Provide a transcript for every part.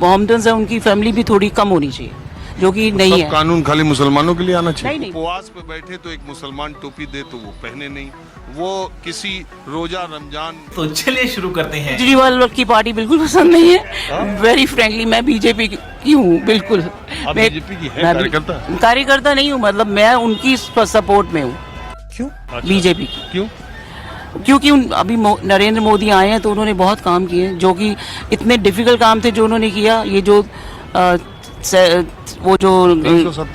Mohammedan है उनकी family भी थोड़ी कम होनी चाहिए, जो कि नहीं है। कानून खाली मुसलमानों के लिए आना चाहिए। नहीं। उपवास पे बैठे तो एक मुसलमान टोपी दे तो वो पहने नहीं, वो किसी रोजा रमजान। तो चलिए शुरू करते हैं। केजरीवाल की पार्टी बिल्कुल पसंद नहीं है। वेरी फ्रेंकली मैं बीजेपी की हूँ बिल्कुल। आप बीजेपी की है कार्यकर्ता नहीं हूँ, मतलब मैं उनकी सपोर्ट में हूँ। क्यों बीजेपी की क्यों? क्योंकि अभी नरेंद्र मोदी आए हैं तो उन्होंने बहुत काम किए, जो कि इतने डिफिकल्ट काम थे जो उन्होंने किया। ये जो वो जो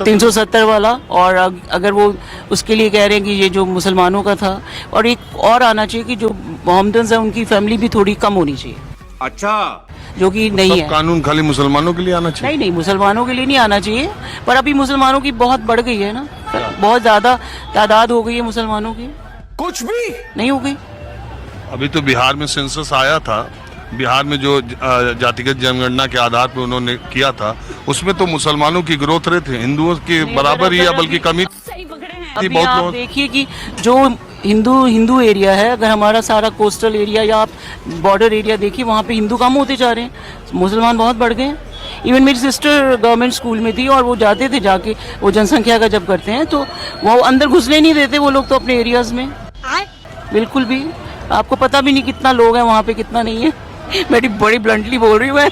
370 वाला, और अगर वो उसके लिए कह रहे हैं कि ये जो मुसलमानों का था, और एक और आना चाहिए कि जो मोहम्मदन है उनकी फैमिली भी थोड़ी कम होनी चाहिए। अच्छा, जो कि नहीं है। कानून खाली मुसलमानों के लिए आना चाहिए। नहीं, मुसलमानों के लिए नहीं आना चाहिए, पर अभी मुसलमानों की बहुत बढ़ गई है ना, बहुत ज्यादा तादाद हो गई है मुसलमानों की। कुछ भी नहीं हो गई। अभी तो बिहार में सेंसस आया था, बिहार में जो जातिगत जनगणना के आधार पर उन्होंने किया था, उसमें तो मुसलमानों की ग्रोथ रेट हिंदुओं के बराबर ही या बल्कि कमी। अभी आप देखिए कि जो हिंदू एरिया है, अगर हमारा सारा कोस्टल एरिया या आप बॉर्डर एरिया देखिए, वहाँ पे हिंदू कम होते जा रहे हैं, मुसलमान बहुत बढ़ गए हैं। इवन मेरी सिस्टर गवर्नमेंट स्कूल में थी और वो जाते थे, जाके वो जनसंख्या का जब करते हैं तो वो अंदर घुसने नहीं देते वो लोग तो अपने एरियाज में बिल्कुल भी। आपको पता भी नहीं कितना लोग हैं वहाँ पे, कितना नहीं है। मेरी बड़ी ब्लंटली बोल रही हूँ मैं।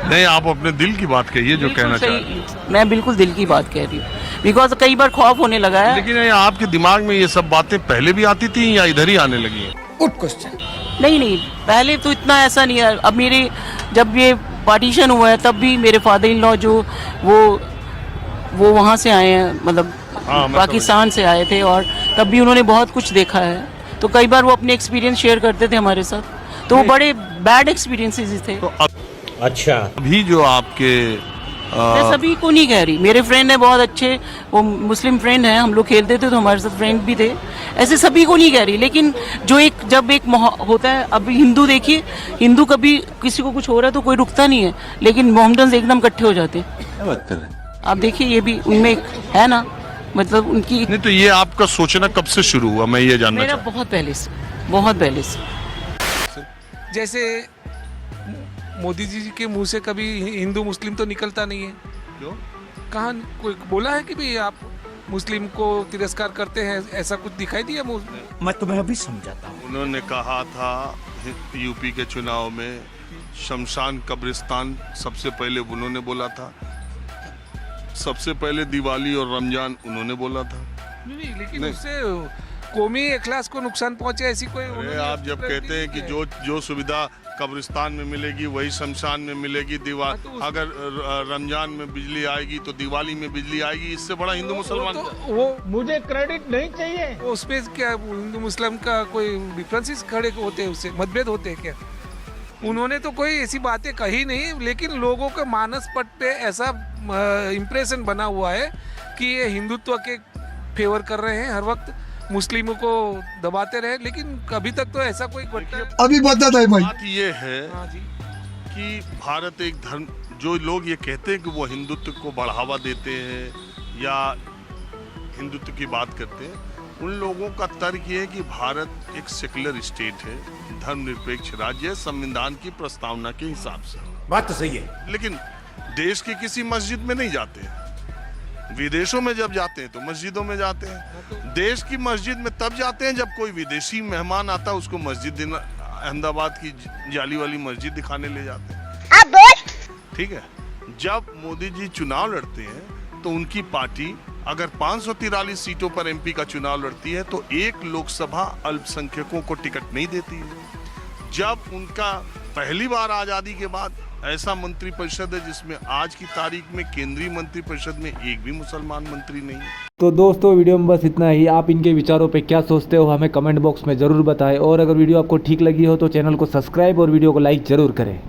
नहीं, आप अपने दिल की बात कहिए जो कहना चाहिए। मैं बिल्कुल दिल की बात कह रही हूँ, बिकॉज कई बार खौफ होने लगा है। लेकिन आपके दिमाग में ये सब बातें पहले भी आती थी या इधर ही आने लगी है? Good question. नहीं, पहले तो इतना ऐसा नहीं है। अब मेरे जब ये पार्टीशन हुआ है तब भी मेरे फादर इन लॉ जो वो वहाँ से आए हैं, मतलब पाकिस्तान से आए थे, और तब भी उन्होंने बहुत कुछ देखा है। तो कई बार वो अपने एक्सपीरियंस शेयर करते थे हमारे साथ, तो वो बड़े बैड एक्सपीरियंसेस थे। तो अच्छा, अभी जो आपके मैं सभी को नहीं कह रही, मेरे फ्रेंड है बहुत अच्छे, वो मुस्लिम फ्रेंड हैं, हम लोग खेलते थे तो हमारे साथ फ्रेंड भी थे, ऐसे सभी को नहीं कह रही। लेकिन जो जब एक होता है, अभी हिंदू देखिए, हिंदू कभी किसी को कुछ हो रहा है तो कोई रुकता नहीं है, लेकिन मोहम्मदन एकदम इकट्ठे हो जाते हैं। क्या बात कर रहे हैं आप देखिए, ये भी उनमें एक है ना, मतलब उनकी। नहीं, तो ये आपका सोचना कब से शुरू हुआ, मैं ये जानना मेरा बहुत पहले से। जैसे मोदी जी के मुंह से कभी हिंदू मुस्लिम तो निकलता नहीं है। क्यों? कहाँ कोई बोला है कि भाई आप मुस्लिम को तिरस्कार करते हैं, ऐसा कुछ दिखाई दिया मुंह में? मैं तुम्हें अभी समझाता हूँ। उन्होंने कहा था यूपी के चुनाव में शमशान कब्रिस्तान सबसे पहले उन्होंने बोला था, सबसे पहले दिवाली और रमजान उन्होंने बोला था। नहीं, लेकिन उससे कौमी इखलास को नुकसान पहुंचे ऐसी कोई। अरे आप जब कहते हैं कि जो सुविधा कब्रिस्तान में मिलेगी वही शमशान में मिलेगी, अगर रमजान में बिजली आएगी तो दिवाली में बिजली आएगी, इससे बड़ा हिंदू मुसलमान वो मुझे क्रेडिट नहीं चाहिए। उस पे क्या हिंदू मुस्लिम का कोई डिफरेंसेस खड़े होते हैं, उससे मतभेद होते हैं क्या? उन्होंने तो कोई ऐसी बातें कही नहीं, लेकिन लोगों के मानस पट पे ऐसा इम्प्रेशन बना हुआ है कि ये हिंदुत्व के फेवर कर रहे हैं, हर वक्त मुस्लिमों को दबाते रहे, लेकिन अभी तक तो ऐसा कोई अभी बता है भाई। बात ये है कि भारत एक धर्म, जो लोग ये कहते हैं कि वो हिंदुत्व को बढ़ावा देते हैं या हिंदुत्व की बात करते हैं, उन लोगों का तर्क ये है कि भारत एक सेक्युलर स्टेट है, धर्मनिरपेक्ष राज्य है, संविधान की प्रस्तावना के हिसाब से। बात तो सही है। लेकिन देश की किसी मस्जिद में नहीं जाते हैं, विदेशों में जब जाते हैं तो मस्जिदों में जाते हैं। देश की मस्जिद में तब जाते हैं जब कोई विदेशी मेहमान आता है, उसको मस्जिद अहमदाबाद की जाली वाली मस्जिद दिखाने ले जाते हैं। ठीक है, जब मोदी जी चुनाव लड़ते हैं तो उनकी पार्टी अगर 543 सीटों पर एमपी का चुनाव लड़ती है तो एक लोकसभा अल्पसंख्यकों को टिकट नहीं देती है। जब उनका पहली बार आजादी के बाद ऐसा मंत्रिपरिषद है जिसमें आज की तारीख में केंद्रीय मंत्रिपरिषद में एक भी मुसलमान मंत्री नहीं है। तो दोस्तों वीडियो में बस इतना ही। आप इनके विचारों पे क्या सोचते हो हमें कमेंट बॉक्स में ज़रूर बताएं, और अगर वीडियो आपको ठीक लगी हो तो चैनल को सब्सक्राइब और वीडियो को लाइक ज़रूर करें।